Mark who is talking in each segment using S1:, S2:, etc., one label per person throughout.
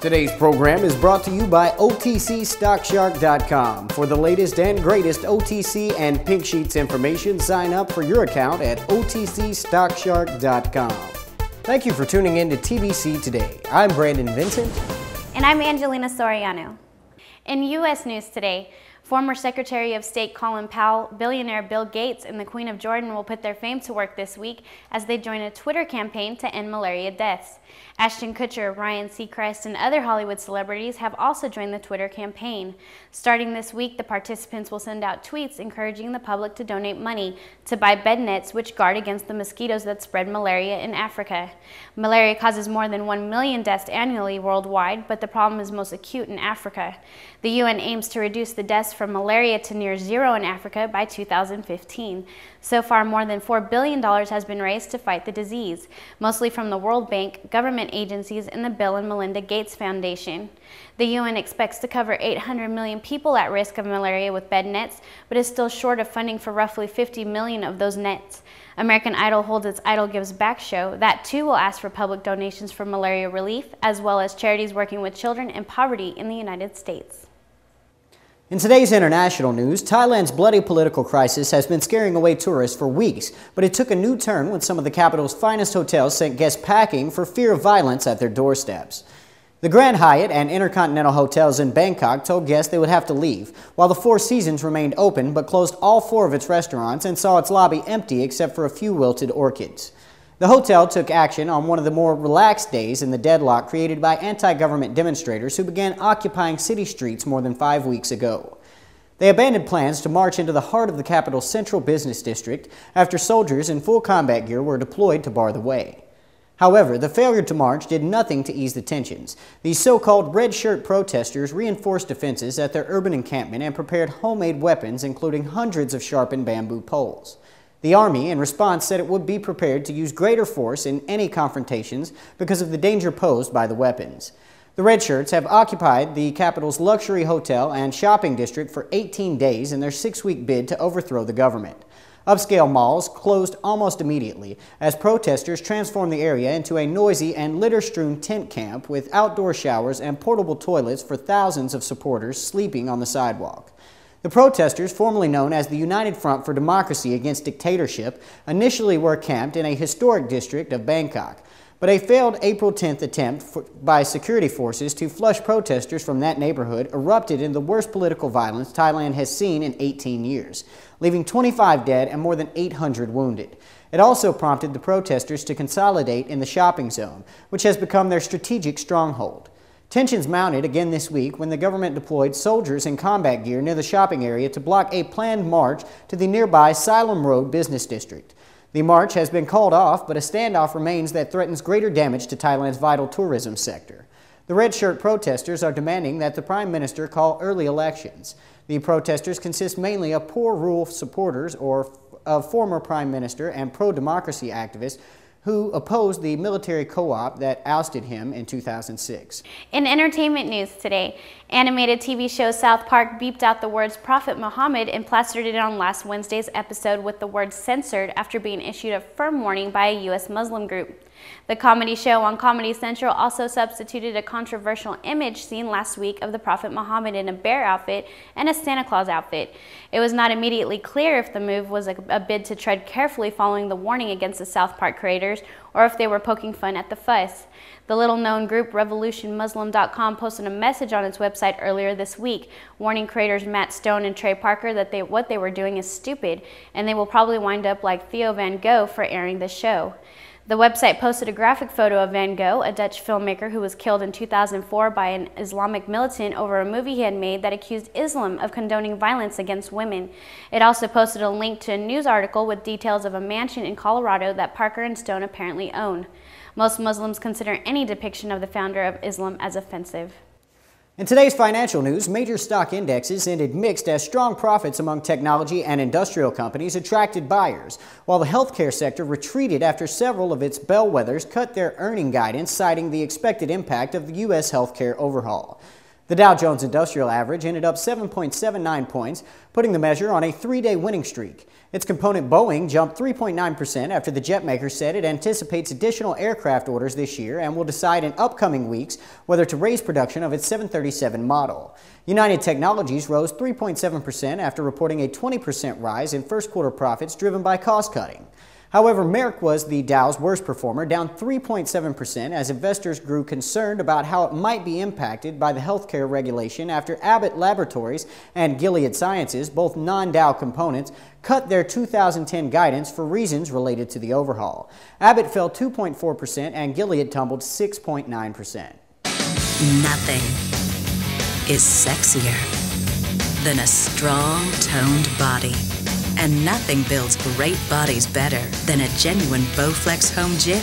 S1: Today's program is brought to you by OTCStockShark.com. For the latest and greatest OTC and Pink Sheets information, sign up for your account at OTCStockShark.com. Thank you for tuning in to TBC Today. I'm Brandon Vincent.
S2: And I'm Angelina Soriano. In U.S. news today, former Secretary of State Colin Powell, billionaire Bill Gates, and the Queen of Jordan will put their fame to work this week as they join a Twitter campaign to end malaria deaths. Ashton Kutcher, Ryan Seacrest, and other Hollywood celebrities have also joined the Twitter campaign. Starting this week, the participants will send out tweets encouraging the public to donate money to buy bed nets which guard against the mosquitoes that spread malaria in Africa. Malaria causes more than 1 million deaths annually worldwide, but the problem is most acute in Africa. The UN aims to reduce the deaths from malaria to near zero in Africa by 2015. So far, more than $4 billion has been raised to fight the disease, mostly from the World Bank, government agencies, and the Bill and Melinda Gates Foundation. The UN expects to cover 800 million people at risk of malaria with bed nets, but is still short of funding for roughly 50 million of those nets. American Idol holds its Idol Gives Back show. That too will ask for public donations for malaria relief, as well as charities working with children in poverty in the United States.
S1: In today's international news, Thailand's bloody political crisis has been scaring away tourists for weeks, but it took a new turn when some of the capital's finest hotels sent guests packing for fear of violence at their doorsteps. The Grand Hyatt and Intercontinental hotels in Bangkok told guests they would have to leave, while the Four Seasons remained open but closed all 4 of its restaurants and saw its lobby empty except for a few wilted orchids. The hotel took action on one of the more relaxed days in the deadlock created by anti-government demonstrators who began occupying city streets more than 5 weeks ago. They abandoned plans to march into the heart of the capital's central business district after soldiers in full combat gear were deployed to bar the way. However, the failure to march did nothing to ease the tensions. These so-called red shirt protesters reinforced defenses at their urban encampment and prepared homemade weapons, including hundreds of sharpened bamboo poles. The Army, in response, said it would be prepared to use greater force in any confrontations because of the danger posed by the weapons. The Red Shirts have occupied the capital's luxury hotel and shopping district for 18 days in their 6-week bid to overthrow the government. Upscale malls closed almost immediately as protesters transformed the area into a noisy and litter-strewn tent camp with outdoor showers and portable toilets for thousands of supporters sleeping on the sidewalk. The protesters, formerly known as the United Front for Democracy Against Dictatorship, initially were camped in a historic district of Bangkok, but a failed April 10th attempt by security forces to flush protesters from that neighborhood erupted in the worst political violence Thailand has seen in 18 years, leaving 25 dead and more than 800 wounded. It also prompted the protesters to consolidate in the shopping zone, which has become their strategic stronghold. Tensions mounted again this week when the government deployed soldiers in combat gear near the shopping area to block a planned march to the nearby Siloam Road business district. The march has been called off, but a standoff remains that threatens greater damage to Thailand's vital tourism sector. The red shirt protesters are demanding that the Prime Minister call early elections. The protesters consist mainly of poor rural supporters of former Prime Minister and pro-democracy activists who opposed the military co-op that ousted him in 2006.
S2: In entertainment news today, animated TV show South Park beeped out the words Prophet Muhammad and plastered it on last Wednesday's episode with the word censored after being issued a firm warning by a U.S. Muslim group. The comedy show on Comedy Central also substituted a controversial image seen last week of the Prophet Muhammad in a bear outfit and a Santa Claus outfit. It was not immediately clear if the move was a bid to tread carefully following the warning against the South Park creators or if they were poking fun at the fuss. The little-known group RevolutionMuslim.com posted a message on its website earlier this week, warning creators Matt Stone and Trey Parker that what they were doing is stupid, and they will probably wind up like Theo Van Gogh for airing the show. The website posted a graphic photo of Van Gogh, a Dutch filmmaker who was killed in 2004 by an Islamic militant over a movie he had made that accused Islam of condoning violence against women. It also posted a link to a news article with details of a mansion in Colorado that Parker and Stone apparently own. Most Muslims consider any depiction of the founder of Islam as offensive.
S1: In today's financial news, major stock indexes ended mixed as strong profits among technology and industrial companies attracted buyers, while the healthcare sector retreated after several of its bellwethers cut their earning guidance, citing the expected impact of the U.S. healthcare overhaul. The Dow Jones Industrial Average ended up 7.79 points, putting the measure on a three-day winning streak. Its component Boeing jumped 3.9% after the jet maker said it anticipates additional aircraft orders this year and will decide in upcoming weeks whether to raise production of its 737 model. United Technologies rose 3.7% after reporting a 20% rise in first quarter profits driven by cost cutting. However, Merck was the Dow's worst performer, down 3.7% as investors grew concerned about how it might be impacted by the healthcare regulation after Abbott Laboratories and Gilead Sciences, both non-Dow components, cut their 2010 guidance for reasons related to the overhaul. Abbott fell 2.4% and Gilead tumbled 6.9%.
S3: Nothing is sexier than a strong, toned body. And nothing builds great bodies better than a genuine Bowflex home gym.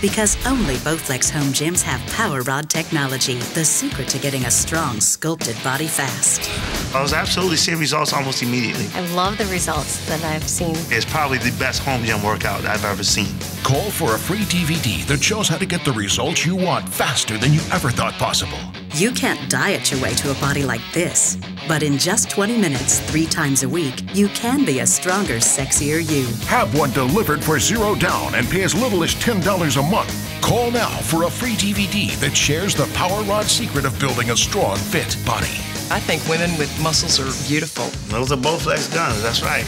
S3: Because only Bowflex home gyms have Power Rod technology, the secret to getting a strong, sculpted body fast.
S4: I was absolutely seeing results almost immediately.
S5: I love the results that I've seen.
S4: It's probably the best home gym workout I've ever seen.
S6: Call for a free DVD that shows how to get the results you want faster than you ever thought possible.
S3: You can't diet your way to a body like this, but in just 20 minutes, 3 times a week, you can be a stronger, sexier you.
S6: Have one delivered for $0 down and pay as little as $10 a month. Call now for a free DVD that shares the Power Rod secret of building a strong, fit body.
S7: I think women with muscles are beautiful.
S4: Those are Bowflex guns, that's right.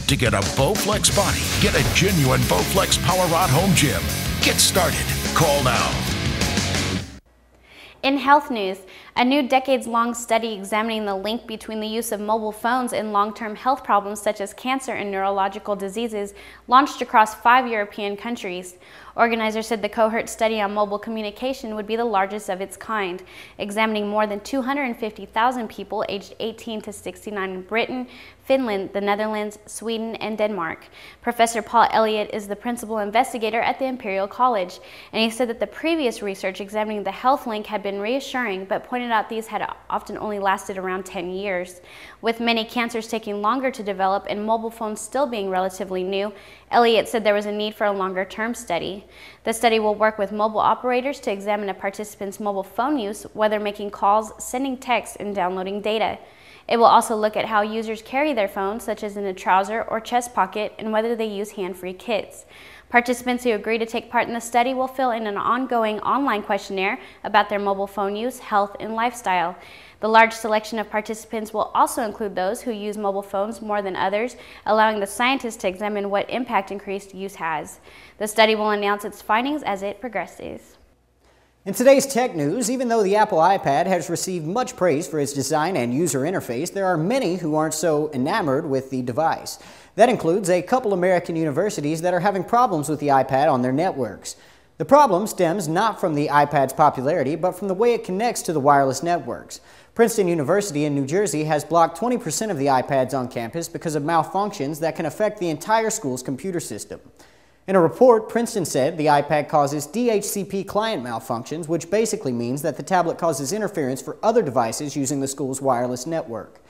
S6: To get a Bowflex body, get a genuine Bowflex Power Rod home gym. Get started. Call now.
S2: In health news, a new decades-long study examining the link between the use of mobile phones and long-term health problems such as cancer and neurological diseases launched across 5 European countries. Organizers said the cohort study on mobile communication would be the largest of its kind, examining more than 250,000 people aged 18 to 69 in Britain, Finland, the Netherlands, Sweden, and Denmark. Professor Paul Elliott is the principal investigator at the Imperial College, and he said that the previous research examining the health link had been reassuring, but pointed out these had often only lasted around 10 years. With many cancers taking longer to develop and mobile phones still being relatively new, Elliott said there was a need for a longer-term study. The study will work with mobile operators to examine a participant's mobile phone use, whether making calls, sending texts, and downloading data. It will also look at how users carry their phones, such as in a trouser or chest pocket, and whether they use hand-free kits. Participants who agree to take part in the study will fill in an ongoing online questionnaire about their mobile phone use, health, and lifestyle. The large selection of participants will also include those who use mobile phones more than others, allowing the scientists to examine what impact increased use has. The study will announce its findings as it progresses.
S1: In today's tech news, even though the Apple iPad has received much praise for its design and user interface, there are many who aren't so enamored with the device. That includes a couple American universities that are having problems with the iPad on their networks. The problem stems not from the iPad's popularity, but from the way it connects to the wireless networks. Princeton University in New Jersey has blocked 20% of the iPads on campus because of malfunctions that can affect the entire school's computer system. In a report, Princeton said the iPad causes DHCP client malfunctions, which basically means that the tablet causes interference for other devices using the school's wireless network.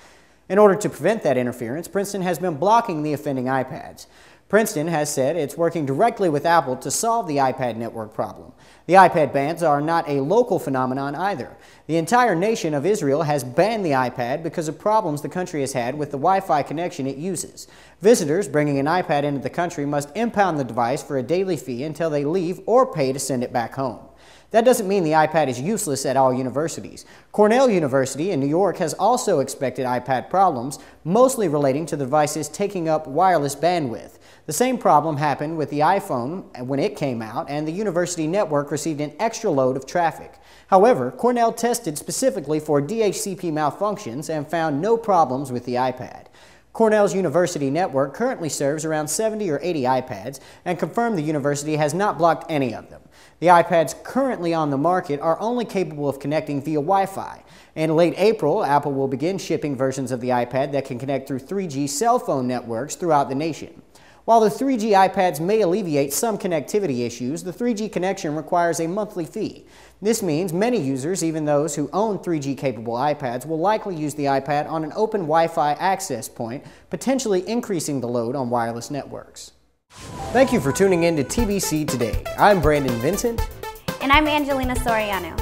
S1: In order to prevent that interference, Princeton has been blocking the offending iPads. Princeton has said it's working directly with Apple to solve the iPad network problem. The iPad bans are not a local phenomenon either. The entire nation of Israel has banned the iPad because of problems the country has had with the Wi-Fi connection it uses. Visitors bringing an iPad into the country must impound the device for a daily fee until they leave or pay to send it back home. That doesn't mean the iPad is useless at all universities. Cornell University in New York has also expected iPad problems, mostly relating to the devices taking up wireless bandwidth. The same problem happened with the iPhone when it came out, and the university network received an extra load of traffic. However, Cornell tested specifically for DHCP malfunctions and found no problems with the iPad. Cornell's university network currently serves around 70 or 80 iPads and confirmed the university has not blocked any of them. The iPads currently on the market are only capable of connecting via Wi-Fi. In late April, Apple will begin shipping versions of the iPad that can connect through 3G cell phone networks throughout the nation. While the 3G iPads may alleviate some connectivity issues, the 3G connection requires a monthly fee. This means many users, even those who own 3G-capable iPads, will likely use the iPad on an open Wi-Fi access point, potentially increasing the load on wireless networks. Thank you for tuning in to TBC Today. I'm Brandon Vincent.
S2: And I'm Angelina Soriano.